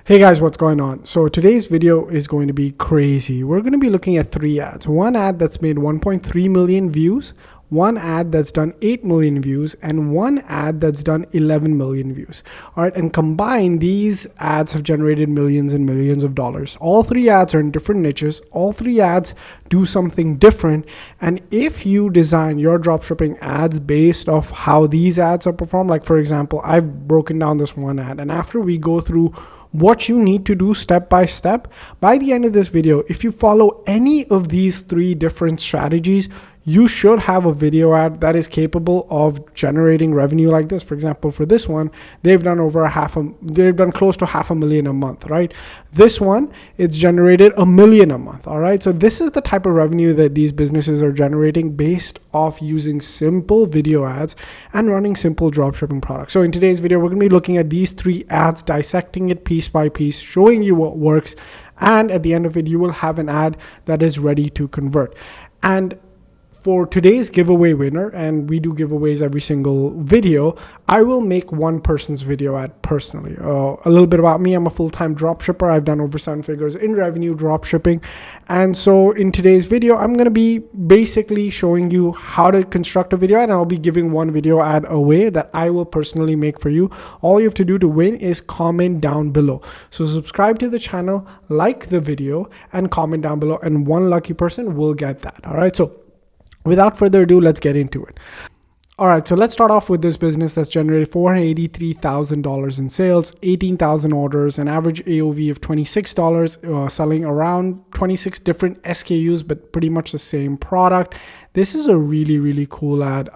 Hey guys, what's going on? So today's video is going to be crazy. We're going to be looking at 3 ads. One ad that's made 1.3 million views, one ad that's done 8 million views, and one ad that's done 11 million views. All right, and combined, these ads have generated millions and millions of dollars. All 3 ads are in different niches. All 3 ads do something different. And if you design your dropshipping ads based off how these ads are performed, like for example, I've broken down this one ad, and after we go through what you need to do step by step, by the end of this video, if you follow any of these 3 different strategies, you should have a video ad that is capable of generating revenue like this. For example, for this one, they've done close to $500,000 a month, right? This one, it's generated $1 million a month. All right. So this is the type of revenue that these businesses are generating based off using simple video ads and running simple dropshipping products. So in today's video, we're going to be looking at these 3 ads, dissecting it piece by piece, showing you what works. And at the end of it, you will have an ad that is ready to convert. And for today's giveaway winner, and we do giveaways every single video, I will make one person's video ad personally. A little bit about me: I'm a full-time dropshipper. I've done over 7 figures in revenue dropshipping. And so in today's video, I'm going to be basically showing you how to construct a video ad, and I'll be giving one video ad away that I will personally make for you. All you have to do to win is comment down below. So subscribe to the channel, like the video, and comment down below, and one lucky person will get that. All right. So without further ado, let's get into it. All right, so let's start off with this business that's generated $483,000 in sales, 18,000 orders, an average AOV of $26, selling around 26 different SKUs, but pretty much the same product. This is a really, really cool ad.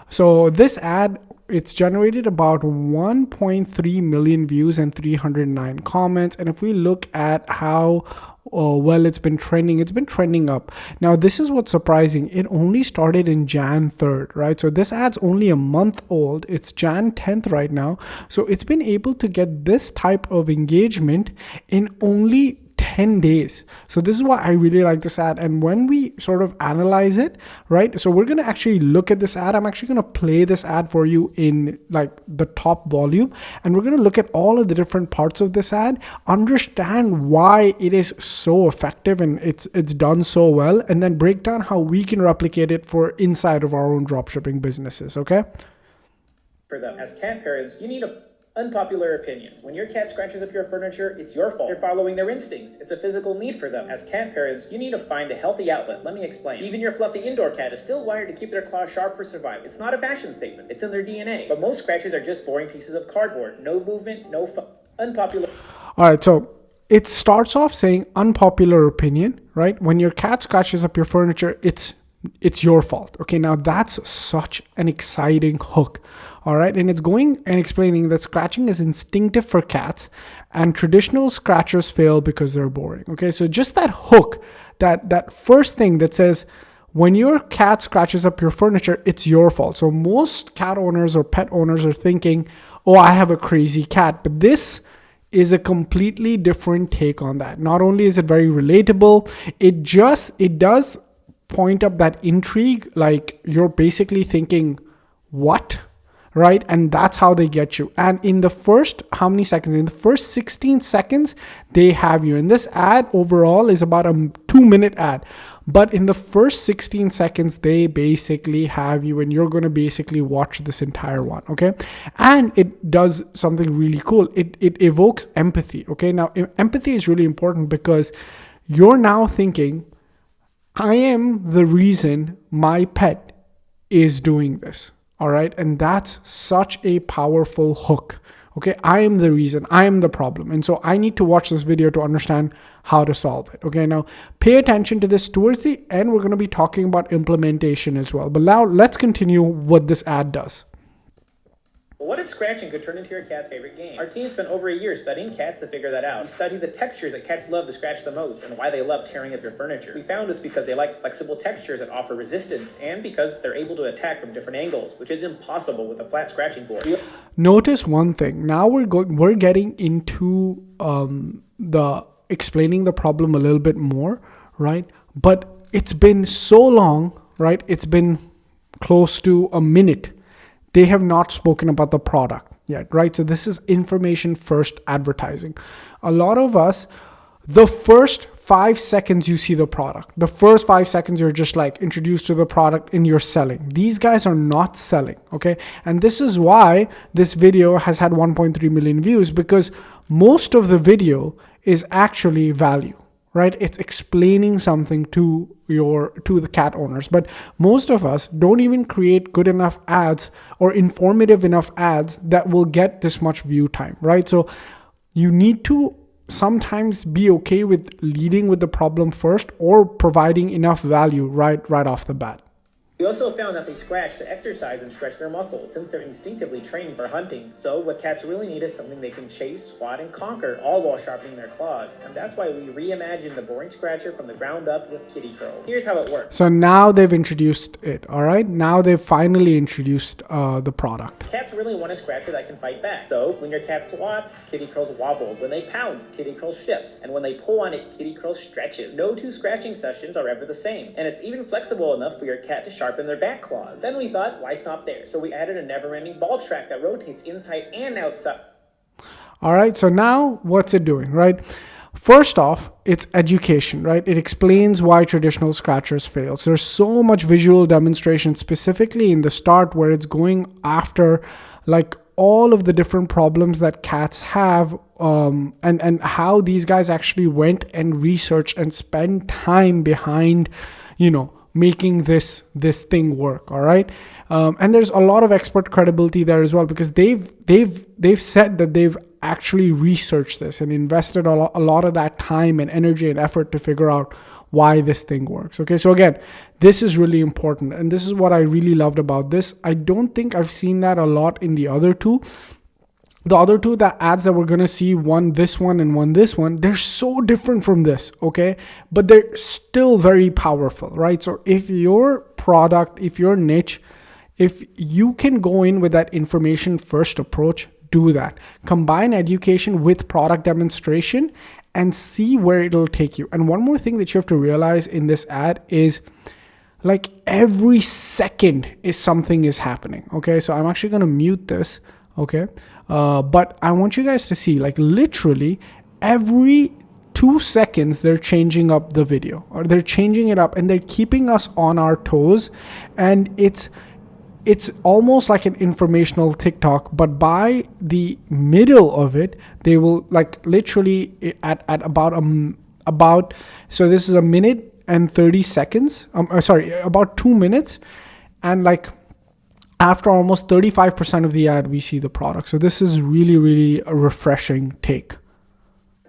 So this ad, it's generated about 1.3 million views and 309 comments. And if we look at how well it's been trending up. Now this is what's surprising. It only started in Jan 3rd, right? So this ad's only a month old. It's Jan 10th right now. So it's been able to get this type of engagement in only 10 days. So this is why I really like this ad. And when we sort of analyze it, right? So we're going to actually look at this ad. I'm actually going to play this ad for you in like the top volume. And we're going to look at all of the different parts of this ad, understand why it is so effective and it's done so well, and then break down how we can replicate it for inside of our own dropshipping businesses. Okay. For them, as cat parents, you need a unpopular opinion. When your cat scratches up your furniture, it's your fault. They're following their instincts. It's a physical need for them. As cat parents, you need to find a healthy outlet. Let me explain. Even your fluffy indoor cat is still wired to keep their claws sharp for survival. It's not a fashion statement. It's in their DNA. But most scratches are just boring pieces of cardboard. No movement, no fun. Unpopular. All right, so it starts off saying unpopular opinion, right? When your cat scratches up your furniture, it's your fault. Okay, now that's such an exciting hook. All right, and it's going and explaining that scratching is instinctive for cats and traditional scratchers fail because they're boring. Okay, so just that hook, that first thing that says when your cat scratches up your furniture, it's your fault. So most cat owners or pet owners are thinking, oh, I have a crazy cat. But this is a completely different take on that. Not only is it very relatable, it does point up that intrigue, like you're basically thinking, what? Right? And that's how they get you. And in the first, how many seconds? In the first 16 seconds, they have you. And this ad overall is about a 2-minute ad. But in the first 16 seconds, they basically have you, and you're going to basically watch this entire one. Okay. And it does something really cool. It evokes empathy. Okay. Now, empathy is really important because you're now thinking, I am the reason my pet is doing this. All right. And that's such a powerful hook. Okay. I am the reason. I am the problem. And so I need to watch this video to understand how to solve it. Okay. Now pay attention to this. Towards the end, we're going to be talking about implementation as well. But now let's continue what this ad does. What if scratching could turn into your cat's favorite game? Our team spent over a year studying cats to figure that out. We studied the textures that cats love to scratch the most and why they love tearing up your furniture. We found it's because they like flexible textures that offer resistance and because they're able to attack from different angles, which is impossible with a flat scratching board. Notice one thing. Now we're getting into the explaining the problem a little bit more, right? But it's been so long, right? It's been close to a minute. They have not spoken about the product. yet, right? So this is information first advertising. A lot of us, the first 5 seconds you see the product, the first 5 seconds you're just like introduced to the product and you're selling. These guys are not selling, okay? And this is why this video has had 1.3 million views, because most of the video is actually value, right? It's explaining something to the cat owners. But most of us don't even create good enough ads or informative enough ads that will get this much view time, right? So you need to sometimes be okay with leading with the problem first or providing enough value right off the bat. We also found that they scratch to exercise and stretch their muscles, since they're instinctively trained for hunting. So what cats really need is something they can chase, swat, and conquer, all while sharpening their claws. And that's why we reimagined the boring scratcher from the ground up with kitty curls. Here's how it works. So now they've introduced it, all right? Now they've finally introduced the product. Cats really want a scratcher that can fight back. So when your cat swats, kitty curls wobbles. When they pounce, kitty curls shifts. And when they pull on it, kitty curls stretches. No two scratching sessions are ever the same. And it's even flexible enough for your cat to sharpen their back claws. Then we thought, why stop there? So we added a never-ending ball track that rotates inside and outside. All right, so now what's it doing, right? First off, it's education, right? It explains why traditional scratchers fail. So there's so much visual demonstration, specifically in the start, where it's going after like all of the different problems that cats have, and how these guys actually went and researched and spent time behind, making this thing work. All right. And there's a lot of expert credibility there as well, because they've said that they've actually researched this and invested a lot of that time and energy and effort to figure out why this thing works. Okay. So again, this is really important. And this is what I really loved about this. I don't think I've seen that a lot in the other two. The other two, the ads that we're going to see, one this one and one this one, they're so different from this, okay? But they're still very powerful, right? So if your product, if your niche, if you can go in with that information first approach, do that. Combine education with product demonstration and see where it'll take you. And one more thing that you have to realize in this ad is, like, every second is something is happening, okay? So I'm actually going to mute this, okay? But I want you guys to see, like, literally every 2 seconds they're changing up the video, or they're changing it up, and they're keeping us on our toes. And it's almost like an informational TikTok, but by the middle of it, they will, like, literally at about so this is a minute and 30 seconds. About 2 minutes, and like, after almost 35% of the ad, we see the product. So this is really, really a refreshing take.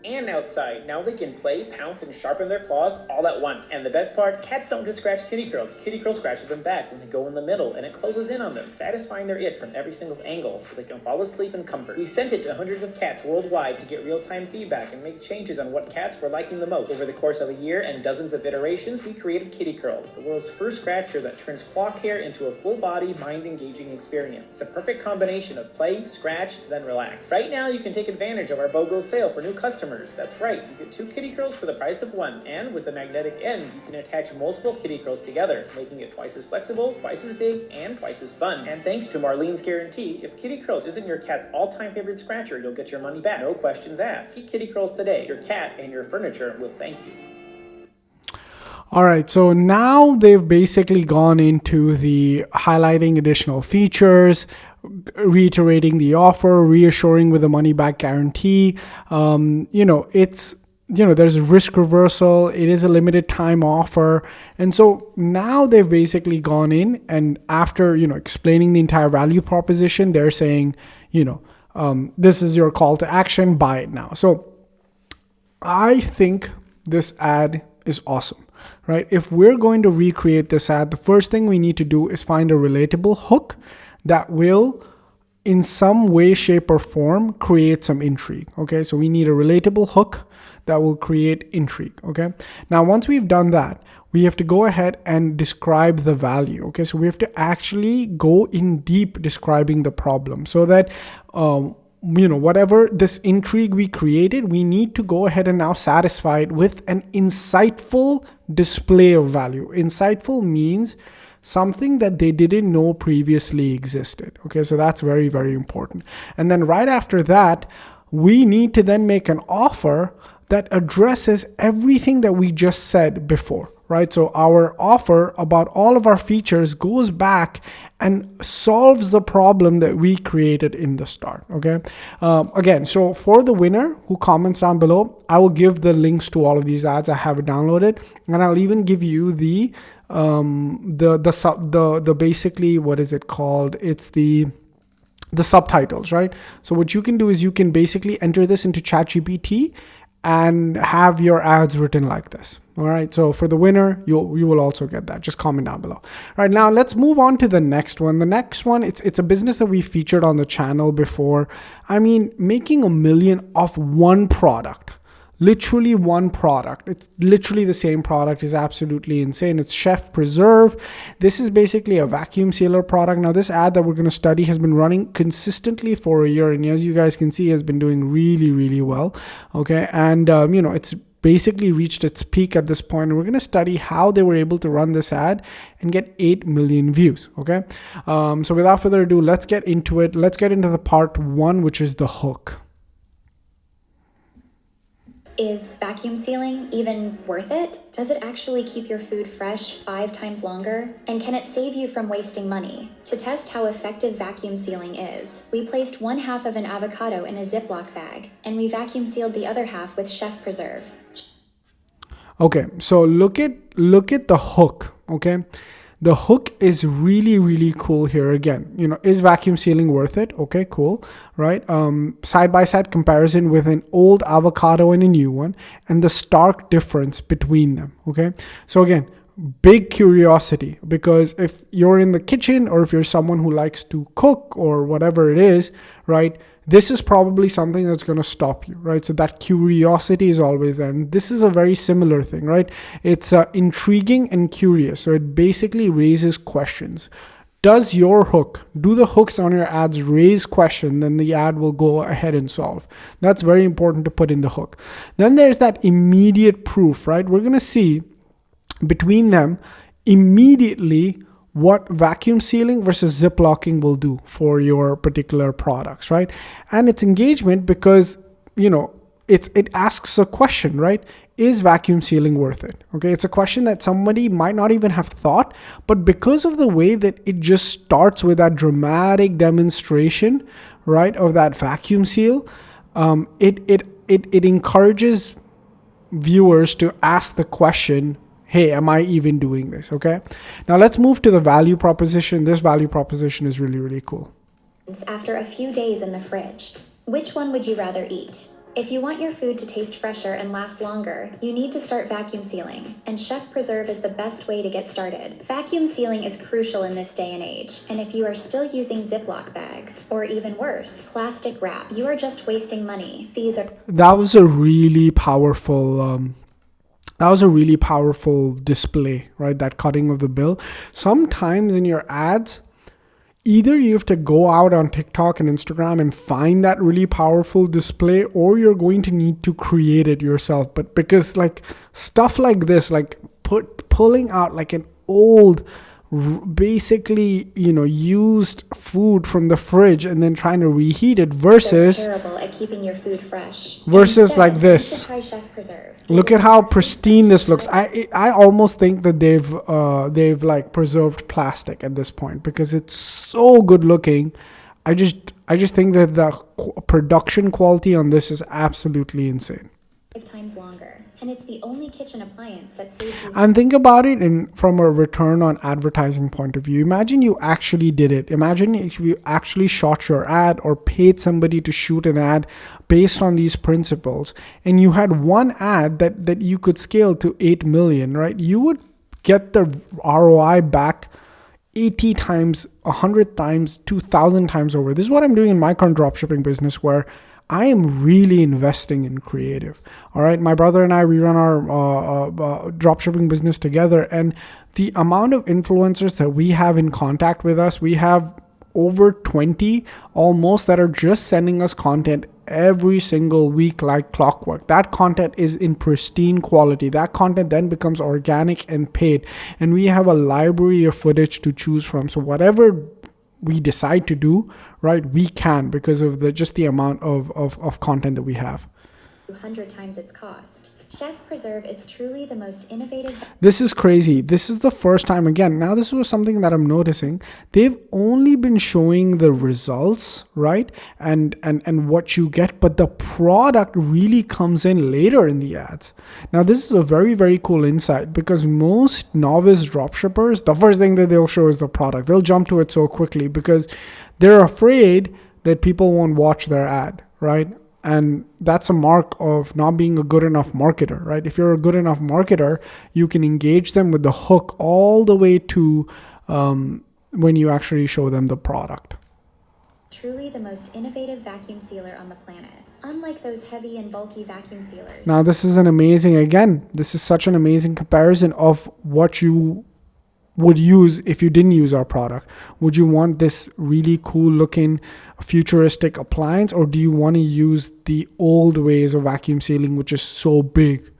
And outside, now they can play, pounce, and sharpen their claws all at once. And the best part, cats don't just scratch kitty curls. Kitty curl scratches them back when they go in the middle, and it closes in on them, satisfying their itch from every single angle so they can fall asleep in comfort. We sent it to hundreds of cats worldwide to get real-time feedback and make changes on what cats were liking the most. Over the course of a year and dozens of iterations, we created Kitty Curls, the world's first scratcher that turns clock hair into a full-body, mind-engaging experience. It's a perfect combination of play, scratch, then relax. Right now, you can take advantage of our BOGO sale for new customers. That's right, you get 2 kitty curls for the price of 1, and with the magnetic end, you can attach multiple kitty curls together, making it twice as flexible, twice as big, and twice as fun. And thanks to Marlene's guarantee, if Kitty Curls isn't your cat's all-time favorite scratcher, you'll get your money back. No questions asked. See Kitty Curls today. Your cat and your furniture will thank you. All right, so now they've basically gone into the highlighting additional features, reiterating the offer, reassuring with a money back guarantee. There's risk reversal. It is a limited time offer. And so now they've basically gone in, and after, explaining the entire value proposition, they're saying, this is your call to action, buy it now. So I think this ad is awesome, right? If we're going to recreate this ad, the first thing we need to do is find a relatable hook that will, in some way, shape, or form, create some intrigue. Okay, so we need a relatable hook that will create intrigue. Okay, now once we've done that, we have to go ahead and describe the value. Okay, so we have to actually go in deep describing the problem, so that whatever this intrigue we created, we need to go ahead and now satisfy it with an insightful display of value. Insightful means something that they didn't know previously existed. Okay, so that's very, very important. And then right after that, we need to then make an offer that addresses everything that we just said before, right? So our offer about all of our features goes back and solves the problem that we created in the start, okay? Again, so for the winner who comments down below, I will give the links to all of these ads. I have it downloaded, and I'll even give you the basically, what is it called? It's the subtitles, right? So what you can do is you can basically enter this into ChatGPT and have your ads written like this. All right, so for the winner, you will also get that. Just comment down below. All right, now let's move on to the next one. The next one, it's a business that we featured on the channel before. I mean, making $1 million off one product. Literally one product. It's literally the same product, is absolutely insane. It's Chef Preserve. This is basically a vacuum sealer product. Now this ad that we're going to study has been running consistently for a year, and as you guys can see, has been doing really, really well. Okay, and it's basically reached its peak at this point, and we're going to study how they were able to run this ad and get 8 million views. Okay, so without further ado, let's get into it. Let's get into the part one, which is the hook. Is vacuum sealing even worth it? Does it actually keep your food fresh 5 times longer? And can it save you from wasting money? To test how effective vacuum sealing is, we placed 1/2 of an avocado in a Ziploc bag, and we vacuum sealed the other half with Chef Preserve. Okay, so look at the hook, okay? The hook is really, really cool here. Again, is vacuum sealing worth it? Okay, cool, right? Side-by-side comparison with an old avocado and a new one, and the stark difference between them, okay? So again, big curiosity, because if you're in the kitchen or if you're someone who likes to cook or whatever it is, right? This is probably something that's going to stop you, right? So that curiosity is always there. And this is a very similar thing, right? It's intriguing and curious. So it basically raises questions. Do the hooks on your ads raise question? Then the ad will go ahead and solve. That's very important to put in the hook. Then there's that immediate proof, right? We're going to see between them immediately what vacuum sealing versus ziplocking will do for your particular products, right? And it's engagement because, it asks a question, right? Is vacuum sealing worth it? Okay, it's a question that somebody might not even have thought, but because of the way that it just starts with that dramatic demonstration, right, of that vacuum seal, it encourages viewers to ask the question, hey, am I even doing this? Okay. Now let's move to the value proposition. This value proposition is really, really cool. After a few days in the fridge, which one would you rather eat? If you want your food to taste fresher and last longer, you need to start vacuum sealing, and Chef Preserve is the best way to get started. Vacuum sealing is crucial in this day and age, and if you are still using Ziploc bags, or even worse, plastic wrap, you are just wasting money. That was a really powerful display, right? That cutting of the bill. Sometimes in your ads, either you have to go out on TikTok and Instagram and find that really powerful display, or you're going to need to create it yourself. But because stuff like this, pulling out an old, basically used food from the fridge and then trying to reheat it versus terrible at keeping your food fresh. Versus like this. Try Chef Preserve. Look at how pristine this looks. I almost think that they've preserved plastic at this point because it's so good looking. I just think that the production quality on this is absolutely insane. 5 times longer, and it's the only kitchen appliance that saves you. And think about it from a return on advertising point of view. Imagine you actually did it. Imagine if you actually shot your ad or paid somebody to shoot an ad based on these principles, and you had one ad that you could scale to 8 million, right? You would get the ROI back 80 times, 100 times, 2,000 times over. This is what I'm doing in my current dropshipping business, where I am really investing in creative. All right. My brother and I, we run our dropshipping business together. And the amount of influencers that we have in contact with us, we have over 20 almost that are just sending us content every single week like clockwork. That content is in pristine quality. That content then becomes organic and paid, and we have a library of footage to choose from. So whatever we decide to do, right, we can, because of the amount of content that we have. 200 times its cost. Chef Preserve is truly the most innovative. This is crazy. This is the first time, again, now this was something that I'm noticing. They've only been showing the results, right? And what you get, but the product really comes in later in the ads. Now, this is a very, very cool insight, because most novice dropshippers, the first thing that they'll show is the product. They'll jump to it so quickly because they're afraid that people won't watch their ad, right? And that's a mark of not being a good enough marketer, right? If you're a good enough marketer, you can engage them with the hook all the way to when you actually show them the product. Truly the most innovative vacuum sealer on the planet. Unlike those heavy and bulky vacuum sealers. Now, this is this is such an amazing comparison of what you would use if you didn't use our product. Would you want this really cool looking futuristic appliance, or do you want to use the old ways of vacuum sealing, which is so big?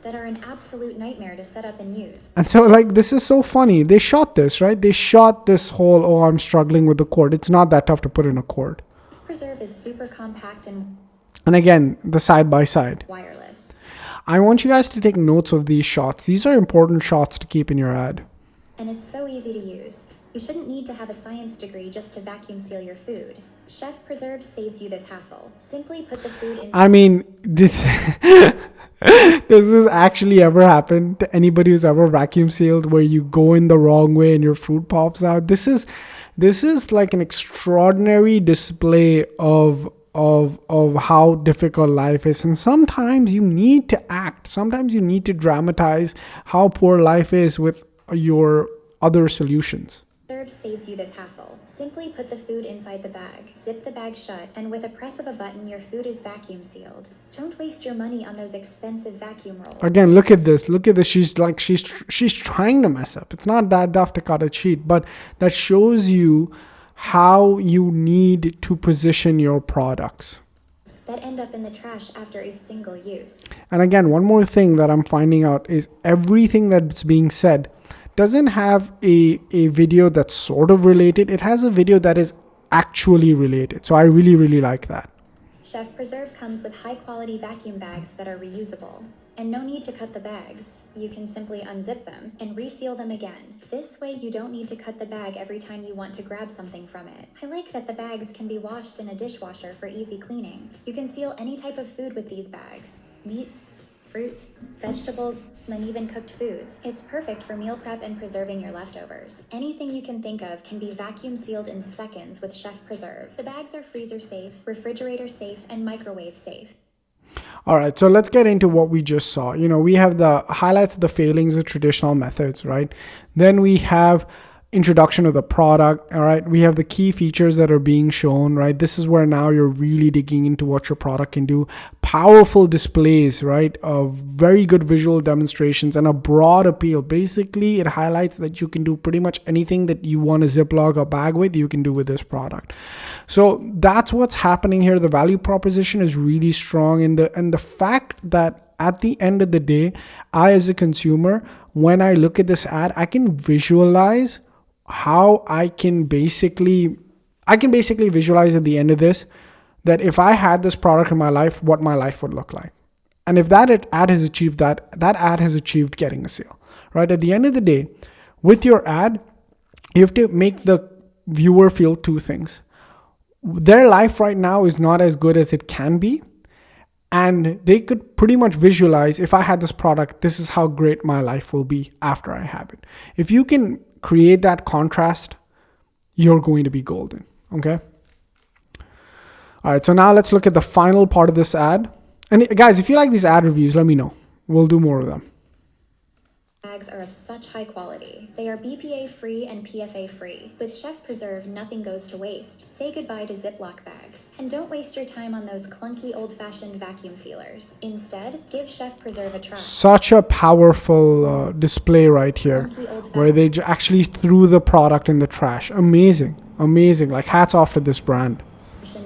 That are an absolute nightmare to set up and use. And so, like, this is so funny. They shot this, right? They shot this whole, oh, I'm struggling with the cord. It's not that tough to put in a cord. Preserve is super compact and again, the side by side. Wireless. I want you guys to take notes of these shots. These are important shots to keep in your ad. And it's so easy to use. You shouldn't need to have a science degree just to vacuum seal your food. Chef Preserve saves you this hassle. Simply put the food in. I mean, this has actually ever happened to anybody who's ever vacuum sealed, where you go in the wrong way and your food pops out. This is like an extraordinary display of how difficult life is. And sometimes you need to act. Sometimes you need to dramatize how poor life is with your other solutions. Preserve saves you this hassle. Simply put the food inside the bag, zip the bag shut, and with a press of a button, your food is vacuum sealed. Don't waste your money on those expensive vacuum rolls. Again, look at this. Look at this. She's trying to mess up. It's not that tough to cut a cheat, but that shows you how you need to position your products that end up in the trash after a single use. And again, one more thing that I'm finding out is everything that's being said doesn't have a video that's sort of related. It has a video that is actually related. So I really, really like that. Chef Preserve comes with high quality vacuum bags that are reusable. And no need to cut the bags. You can simply unzip them and reseal them again. This way you don't need to cut the bag every time you want to grab something from it. I like that the bags can be washed in a dishwasher for easy cleaning. You can seal any type of food with these bags. Meats, fruits, vegetables, and even cooked foods. It's perfect for meal prep and preserving your leftovers. Anything you can think of can be vacuum sealed in seconds with Chef Preserve. The bags are freezer safe, refrigerator safe, and microwave safe. All right, so let's get into what we just saw. We have the highlights of the failings of traditional methods, right? Then we have introduction of the product. All right, we have the key features that are being shown, right? This is where now you're really digging into what your product can do. Powerful displays, right? Of very good visual demonstrations and a broad appeal. Basically, it highlights that you can do pretty much anything that you want to Ziploc a bag with, you can do with this product. So that's what's happening here. The value proposition is really strong, and the fact that at the end of the day, I as a consumer, when I look at this ad, I can visualize how I can basically visualize at the end of this that if I had this product in my life, what my life would look like. And if that ad has achieved that ad has achieved getting a sale, right? At the end of the day, with your ad, you have to make the viewer feel two things. Their life right now is not as good as it can be. And they could pretty much visualize, if I had this product, this is how great my life will be after I have it. If you can create that contrast, you're going to be golden. Okay. All right. So now let's look at the final part of this ad. And guys, if you like these ad reviews, let me know. We'll do more of them. Bags are of such high quality. They are BPA free and PFA free. With Chef Preserve, nothing goes to waste. Say goodbye to Ziploc bags. And don't waste your time on those clunky old-fashioned vacuum sealers. Instead, give Chef Preserve a try. Such a powerful display right here, where they actually threw the product in the trash. Amazing. Amazing. Like hats off to this brand.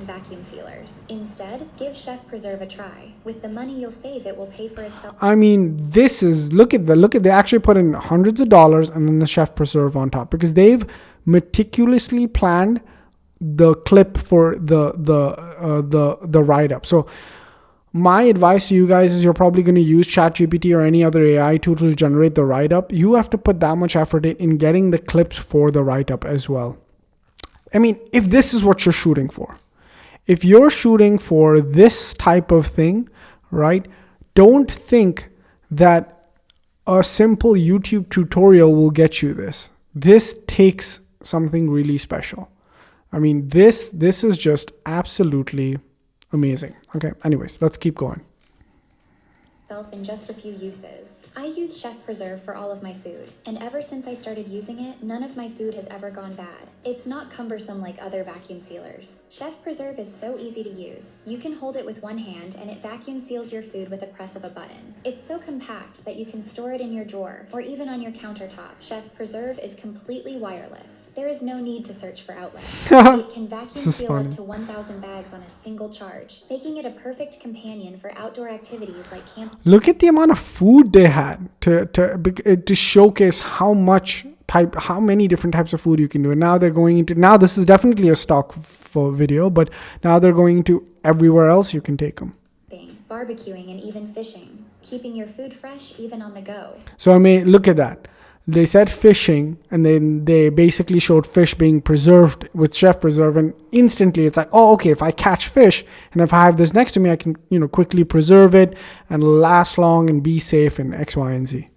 Vacuum sealers. Instead, give Chef Preserve a try. With the money you'll save, it will pay for itself. I mean, this is, look at they actually put in hundreds of dollars and then the Chef Preserve on top, because they've meticulously planned the clip for the write up. So my advice to you guys is, you're probably going to use ChatGPT or any other AI tool to generate the write up. You have to put that much effort in getting the clips for the write up as well. I mean, if this is what you're shooting for, if you're shooting for this type of thing, right, don't think that a simple YouTube tutorial will get you this. This takes something really special. I mean, this is just absolutely amazing. Okay, anyways, let's keep going. In just a few uses. I use Chef Preserve for all of my food, and ever since I started using it, none of my food has ever gone bad. It's not cumbersome like other vacuum sealers. Chef Preserve is so easy to use. You can hold it with one hand and it vacuum seals your food with a press of a button. It's so compact that you can store it in your drawer or even on your countertop. Chef Preserve is completely wireless. There is no need to search for outlets. It can vacuum seal up to 1,000 bags on a single charge, making it a perfect companion for outdoor activities like camping. Look at the amount of food they had to showcase how many different types of food you can do. And now they're going into, now this is definitely a stock for video, but now they're going into everywhere else you can take them. Barbecuing and even fishing, keeping your food fresh even on the go. So I mean, look at that. They said fishing, and then they basically showed fish being preserved with Chef Preserve, and instantly it's like, oh, okay, if I catch fish and if I have this next to me, I can, quickly preserve it and last long and be safe in X, Y, and Z.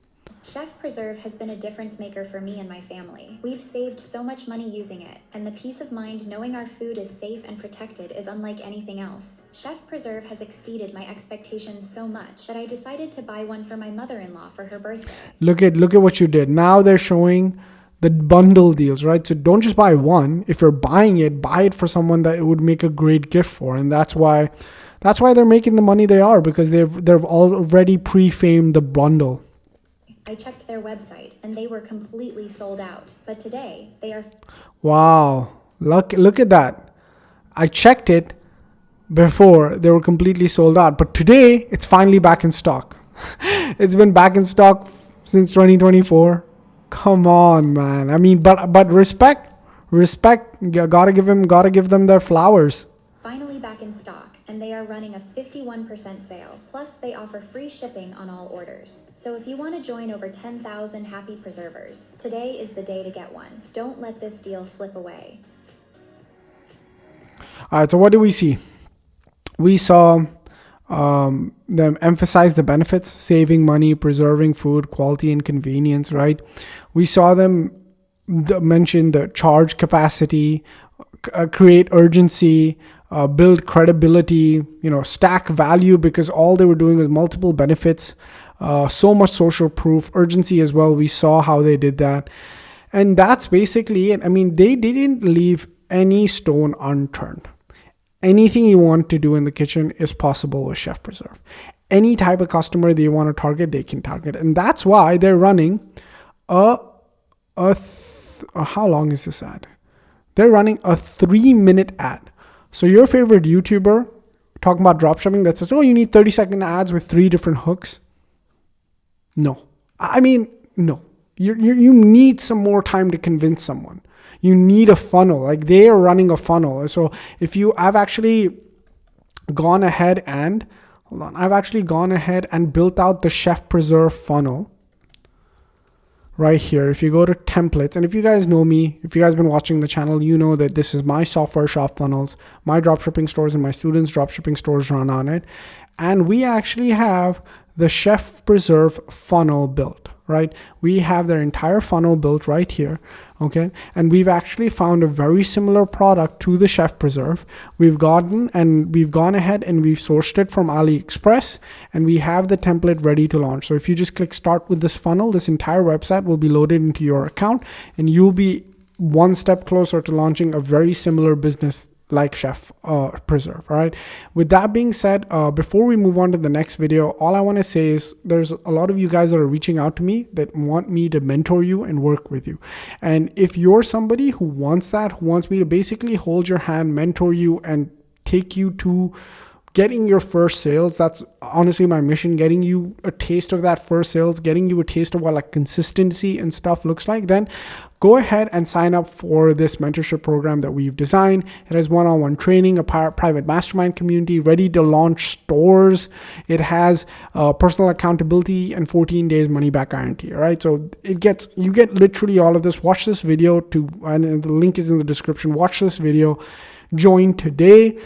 Chef Preserve has been a difference maker for me and my family. We've saved so much money using it, and the peace of mind knowing our food is safe and protected is unlike anything else. Chef Preserve has exceeded my expectations so much that I decided to buy one for my mother-in-law for her birthday. Look at what you did. Now they're showing the bundle deals, right? So don't just buy one. If you're buying it, buy it for someone that it would make a great gift for, and that's why they're making the money they are, because they've already pre-famed the bundle. I checked their website and they were completely sold out, but today they are. Wow, look at that. I checked it before, they were completely sold out, but today it's finally back in stock. It's been back in stock since 2024. Come on, man. I mean, but respect. Gotta give them their flowers. Finally back in stock. And they are running a 51% sale. Plus, they offer free shipping on all orders. So if you want to join over 10,000 happy preservers, today is the day to get one. Don't let this deal slip away. All right, so what do we see? We saw them emphasize the benefits, saving money, preserving food, quality and convenience, right? We saw them mention the charge capacity, create urgency, build credibility, stack value, because all they were doing was multiple benefits, so much social proof, urgency as well. We saw how they did that. And that's basically it. I mean, they didn't leave any stone unturned. Anything you want to do in the kitchen is possible with Chef Preserve. Any type of customer they want to target, they can target. And that's why they're running how long is this ad? They're running a 3-minute ad. So your favorite YouTuber talking about dropshipping that says, oh, you need 30-second ads with 3 different hooks. No. I mean, no. You need some more time to convince someone. You need a funnel. Like, they are running a funnel. So I've actually gone ahead and built out the Chef Preserve funnel right here. If you go to templates, and if you guys know me, if you guys been watching the channel, you know that this is my software shop funnels. My dropshipping stores and my students' dropshipping stores run on it. And we actually have the Chef Preserve funnel built, right? We have their entire funnel built right here, okay? And we've actually found a very similar product to the Chef Preserve. We've gone ahead and we've sourced it from AliExpress, and we have the template ready to launch. So if you just click start with this funnel, this entire website will be loaded into your account, and you'll be one step closer to launching a very similar business like Chef Preserve. All right. With that being said, before we move on to the next video, all I want to say is there's a lot of you guys that are reaching out to me that want me to mentor you and work with you. And if you're somebody who wants that, who wants me to basically hold your hand, mentor you, and take you to getting your first sales, that's honestly my mission, getting you a taste of that first sales, getting you a taste of what like consistency and stuff looks like, then go ahead and sign up for this mentorship program that we've designed. It has one-on-one training, a private mastermind community, ready to launch stores. It has personal accountability and 14 days money back guarantee. All right. So you get literally all of this. Watch this video and the link is in the description. Watch this video, join today.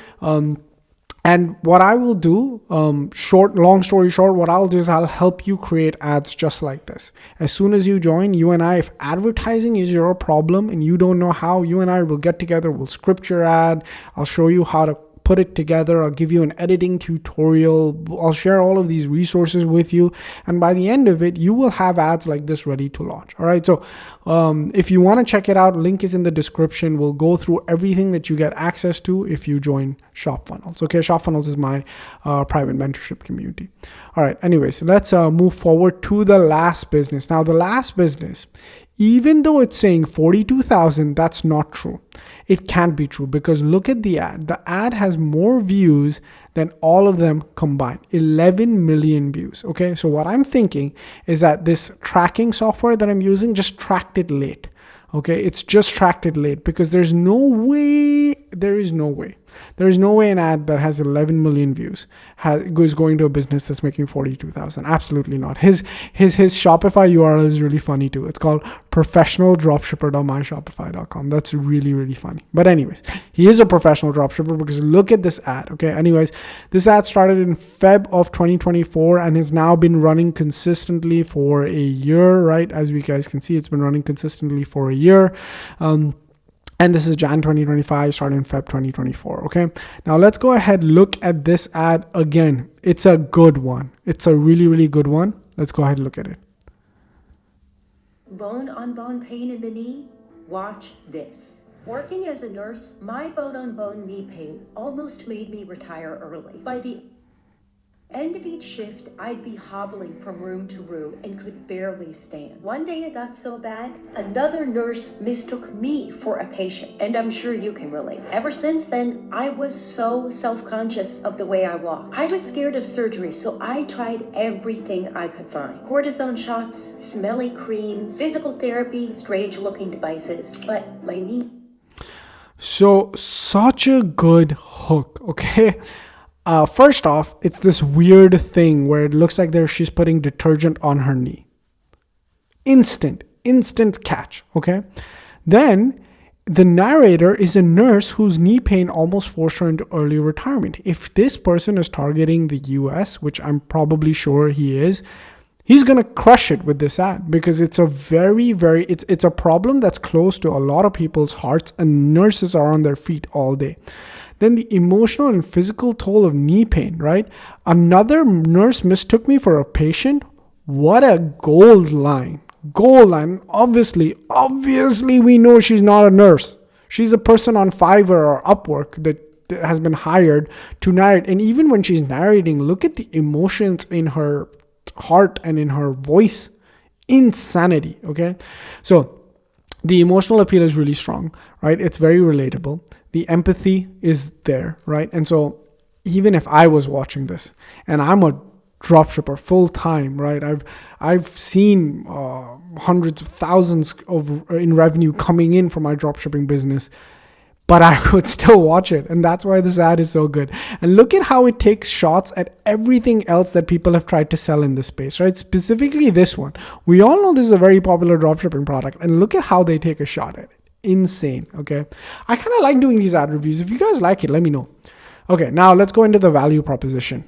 And what I will do, long story short, what I'll do is I'll help you create ads just like this. As soon as you join, you and I, if advertising is your problem and you don't know how, you and I will get together, we'll script your ad. I'll show you how to put it together. I'll give you an editing tutorial. I'll share all of these resources with you. And by the end of it, you will have ads like this ready to launch. All right. So if you want to check it out, link is in the description. We'll go through everything that you get access to if you join Shop Funnels. Okay. Shop Funnels is my private mentorship community. All right. Anyways, let's move forward to the last business. Now, the last business, even though it's saying 42,000, that's not true. It can't be true because look at the ad. The ad has more views than all of them combined, 11 million views. Okay, so what I'm thinking is that this tracking software that I'm using just tracked it late. Okay, it's just tracked it late because there is no way an ad that has 11 million views is going to a business that's making 42,000. Absolutely not. His Shopify URL is really funny too. It's called professionaldropshipper.myshopify.com. That's really, really funny. But anyways, he is a professional dropshipper because look at this ad. Okay. Anyways, this ad started in Feb of 2024 and has now been running consistently for a year, right? As we guys can see, it's been running consistently for a year. And this is Jan 2025, starting in Feb 2024. Okay. Now let's go ahead, look at this ad again. It's a good one. It's a really, really good one. Let's go ahead and look at it. Bone on bone pain in the knee? Watch this. Working as a nurse, my bone on bone knee pain almost made me retire early. By the end of each shift, I'd be hobbling from room to room and could barely stand. One day it got so bad, another nurse mistook me for a patient, and I'm sure you can relate. Ever since then, I was so self-conscious of the way I walk. I was scared of surgery, so I tried everything I could find. Cortisone shots, smelly creams, physical therapy, strange-looking devices, but my knee... So, such a good hook, okay? First off, it's this weird thing where it looks like she's putting detergent on her knee. Instant catch, okay? Then the narrator is a nurse whose knee pain almost forced her into early retirement. If this person is targeting the US, which I'm probably sure he is, he's going to crush it with this ad because it's a it's a problem that's close to a lot of people's hearts and nurses are on their feet all day. Then the emotional and physical toll of knee pain, right? Another nurse mistook me for a patient. What a gold line. Obviously, we know she's not a nurse. She's a person on Fiverr or Upwork that has been hired to narrate. And even when she's narrating, look at the emotions in her heart and in her voice. Insanity, okay? So the emotional appeal is really strong, right? It's very relatable. The empathy is there, right? And so even if I was watching this and I'm a dropshipper full time, right? I've seen hundreds of thousands in revenue coming in from my dropshipping business, but I would still watch it. And that's why this ad is so good. And look at how it takes shots at everything else that people have tried to sell in this space, right? Specifically this one. We all know this is a very popular dropshipping product and look at how they take a shot at it. Insane. Okay. I kind of like doing these ad reviews. If you guys like it, let me know. Okay. Now let's go into the value proposition.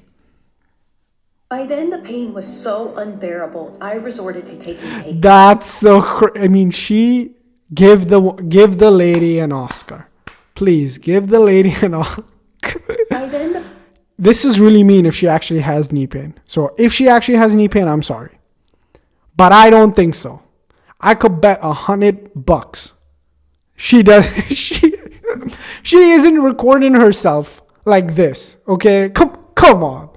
By then, the pain was so unbearable, I resorted to taking pain. That's so she give the lady an Oscar. Please give the lady an Oscar. This is really mean if she actually has knee pain. So if she actually has knee pain, I'm sorry. But I don't think so. I could bet $100. She does. She isn't recording herself like this. Okay, come on.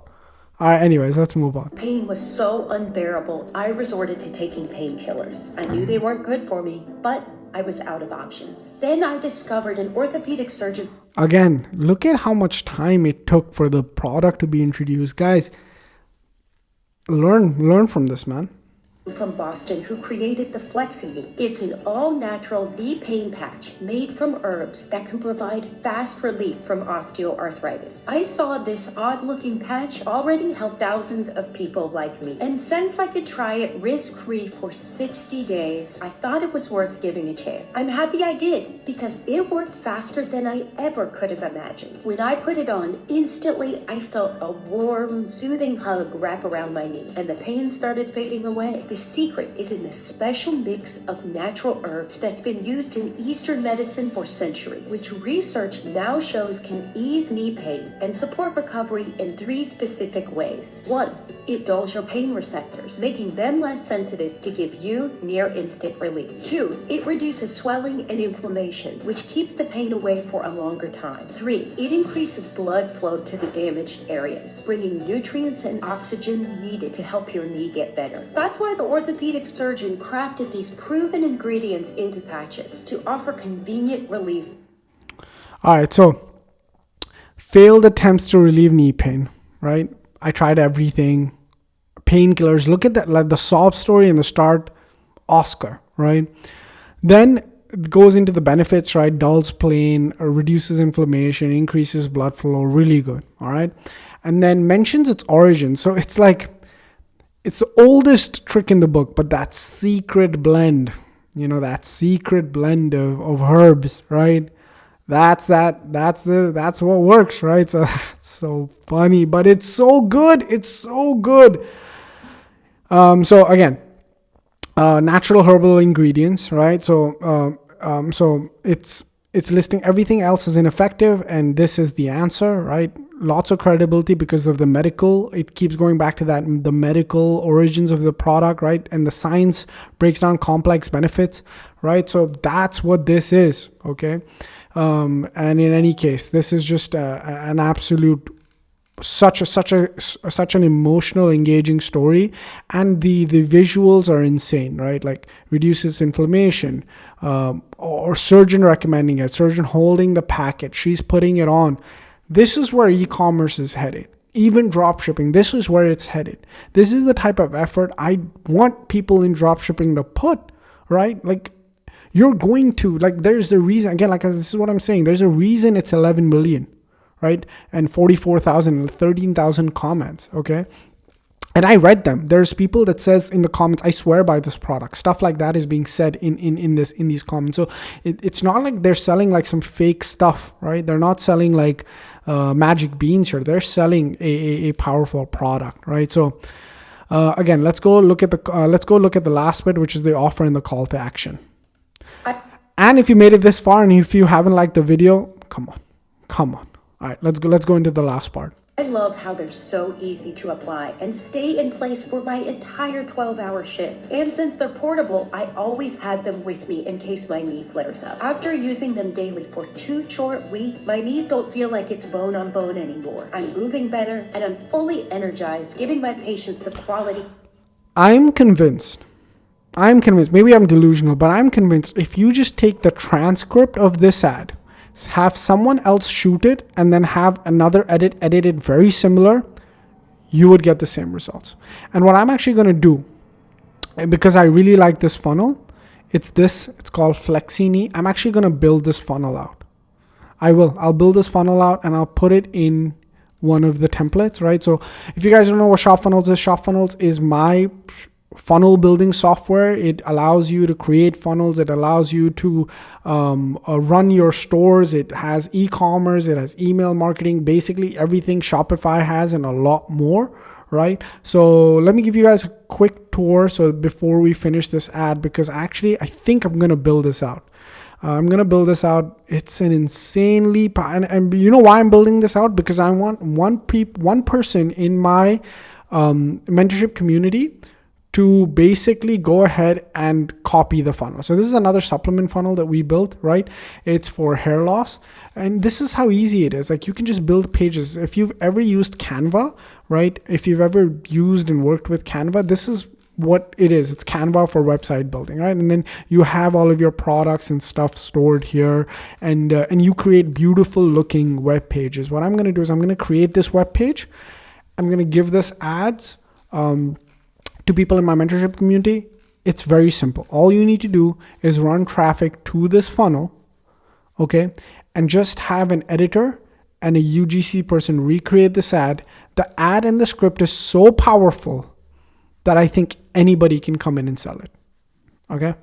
All right, anyways, let's move on. Pain was so unbearable, I resorted to taking painkillers. I knew they weren't good for me, but I was out of options. Then I discovered an orthopedic surgeon. Again, look at how much time it took for the product to be introduced. Guys, learn from this, man. From Boston who created the Flexi Knee. It's an all-natural knee pain patch made from herbs that can provide fast relief from osteoarthritis. I saw this odd-looking patch already help thousands of people like me. And since I could try it risk-free for 60 days, I thought it was worth giving a chance. I'm happy I did, because it worked faster than I ever could have imagined. When I put it on, instantly I felt a warm, soothing hug wrap around my knee, and the pain started fading away. The secret is in the special mix of natural herbs that's been used in Eastern medicine for centuries, which research now shows can ease knee pain and support recovery in 3 specific ways. 1, it dulls your pain receptors, making them less sensitive to give you near instant relief. 2, it reduces swelling and inflammation, which keeps the pain away for a longer time. 3, it increases blood flow to the damaged areas, bringing nutrients and oxygen needed to help your knee get better. That's why the orthopedic surgeon crafted these proven ingredients into patches to offer convenient relief. All right, so failed attempts to relieve knee pain, right? I tried everything. Painkillers. Look at that, like the sob story in the start, Oscar, right? Then it goes into the benefits, right? Dulls pain, reduces inflammation, increases blood flow, really good, all right? And then mentions its origin. So it's like, it's the oldest trick in the book, but that secret blend, that secret blend of herbs, right? That's what works, right? So it's so funny, but it's so good. It's so good. So again, natural herbal ingredients, right? So it's listing everything else as ineffective, and this is the answer, right? Lots of credibility because of the medical. It keeps going back to that, the medical origins of the product, right? And the science breaks down complex benefits, right? So that's what this is, okay? And in any case, this is just an absolute such an emotional, engaging story, and the visuals are insane, right? Like reduces inflammation, or surgeon recommending it, surgeon holding the packet, she's putting it on. This is where e-commerce is headed. Even dropshipping, this is where it's headed. This is the type of effort I want people in dropshipping to put, right? Like you're going to, like, there's a reason, again, like this is what I'm saying, there's a reason it's 11 million, right? And 44,000, 13,000 comments, okay? And I read them. There's people that says in the comments, I swear by this product. Stuff like that is being said in these comments. So it's not like they're selling like some fake stuff, right? They're not selling like magic beans here. They're selling a powerful product, right? So again, let's go look at the last bit, which is the offer and the call to action. And if you made it this far and if you haven't liked the video, come on. All right, let's go into the last part. I love how they're so easy to apply and stay in place for my entire 12-hour shift. And since they're portable, I always had them with me in case my knee flares up. After using them daily for 2 short weeks, my knees don't feel like it's bone on bone anymore. I'm moving better and I'm fully energized, giving my patients the quality. I'm convinced, maybe I'm delusional, but I'm convinced if you just take the transcript of this ad, have someone else shoot it, and then have another edited very similar, you would get the same results. And what I'm actually going to do, because I really like this funnel, it's called Flexi Knee. I'm actually going to build this funnel out. I'll build this funnel out and I'll put it in one of the templates, right? So if you guys don't know what Shop Funnels is my funnel building software. It allows you to create funnels. It allows you to run your stores. It has e-commerce. It has email marketing, basically everything Shopify has and a lot more, right? So let me give you guys a quick tour. So before we finish this ad, because actually I think I'm going to build this out. It's an insanely, and you know why I'm building this out? Because I want one person in my mentorship community to basically go ahead and copy the funnel. So this is another supplement funnel that we built, right? It's for hair loss. And this is how easy it is. Like, you can just build pages. If you've ever used Canva, right? If you've ever used and worked with Canva, this is what it is. It's Canva for website building, right? And then you have all of your products and stuff stored here, and you create beautiful looking web pages. What I'm going to do is I'm going to create this web page. I'm going to give this ads to people in my mentorship community. It's very simple. All you need to do is run traffic to this funnel, okay? And just have an editor and a UGC person recreate this ad. The ad and the script is so powerful that I think anybody can come in and sell it. Okay?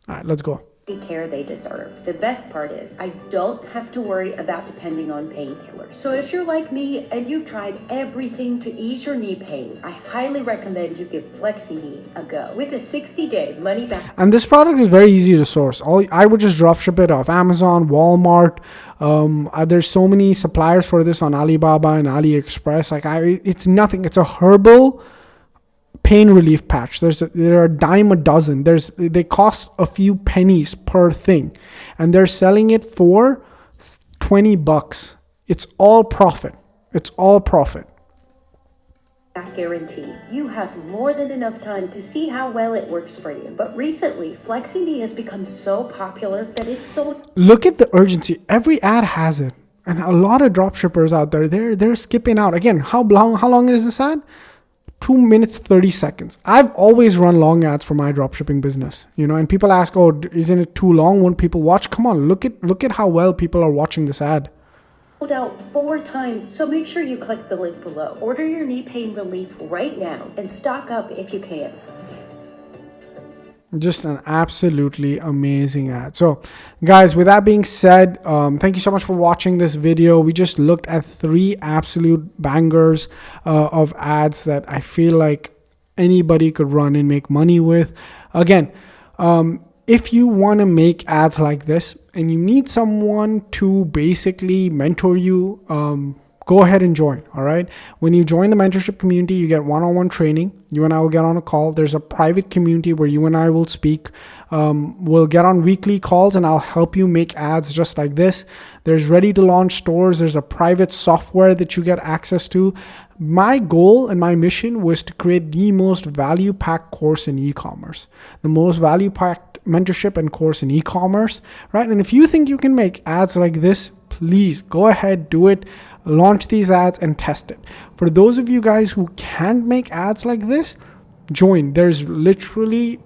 All right, let's go. The care they deserve. The best part is I don't have to worry about depending on painkillers. So if you're like me and you've tried everything to ease your knee pain, I highly recommend you give Flexi Knee a go with a 60-day money back. And this product is very easy to source. I would just drop ship it off Amazon, Walmart. There's so many suppliers for this on Alibaba and AliExpress. It's nothing. It's a herbal pain relief patch. There are a dime a dozen. They cost a few pennies per thing, and they're selling it for $20. It's all profit. It's all profit. Guarantee. You have more than enough time to see how well it works for you. But recently, Flexi Knee has become so popular that it's sold. Look at the urgency. Every ad has it, and a lot of dropshippers out there, they're skipping out. Again, how long is this ad? 2 minutes 30 seconds. I've always run long ads for my dropshipping business, and people ask, oh, isn't it too long? Won't people watch? Come on, look at how well people are watching this ad. Sold out 4 times, so make sure you click the link below. Order your knee pain relief right now and stock up if you can. Just an absolutely amazing ad. So guys, with that being said, thank you so much for watching this video. We just looked at 3 absolute bangers of ads that I feel like anybody could run and make money with. Again, if you want to make ads like this and you need someone to basically mentor you, go ahead and join. All right. When you join the mentorship community, you get one-on-one training. You and I will get on a call. There's a private community where you and I will speak. We'll get on weekly calls and I'll help you make ads just like this. There's ready to launch stores. There's a private software that you get access to. My goal and my mission was to create the most value-packed course in e-commerce, the most value-packed mentorship and course in e-commerce, right? And if you think you can make ads like this, please go ahead, do it, launch these ads and test it. For those of you guys who can't make ads like this, join. There's literally,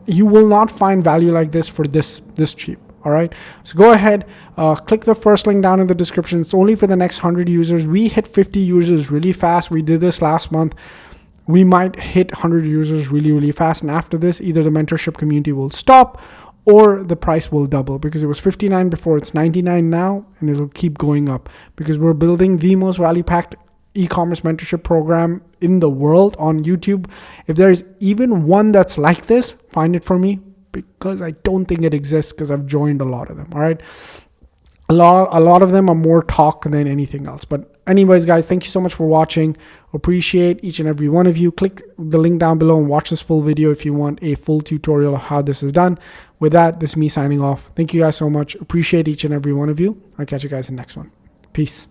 you will not find value like this for this cheap. All right. So go ahead, click the first link down in the description. It's only for the next 100 users. We hit 50 users really fast. We did this last month. We might hit 100 users really, really fast. And after this, either the mentorship community will stop or the price will double, because it was $59 before, it's $99 now, and it'll keep going up because we're building the most value-packed e-commerce mentorship program in the world on YouTube. If there's even one that's like this, find it for me, because I don't think it exists, because I've joined a lot of them. All right. A lot of them are more talk than anything else. But anyways, guys, thank you so much for watching. Appreciate each and every one of you. Click the link down below and watch this full video if you want a full tutorial of how this is done. With that, this is me signing off. Thank you guys so much. Appreciate each and every one of you. I'll catch you guys in the next one. Peace.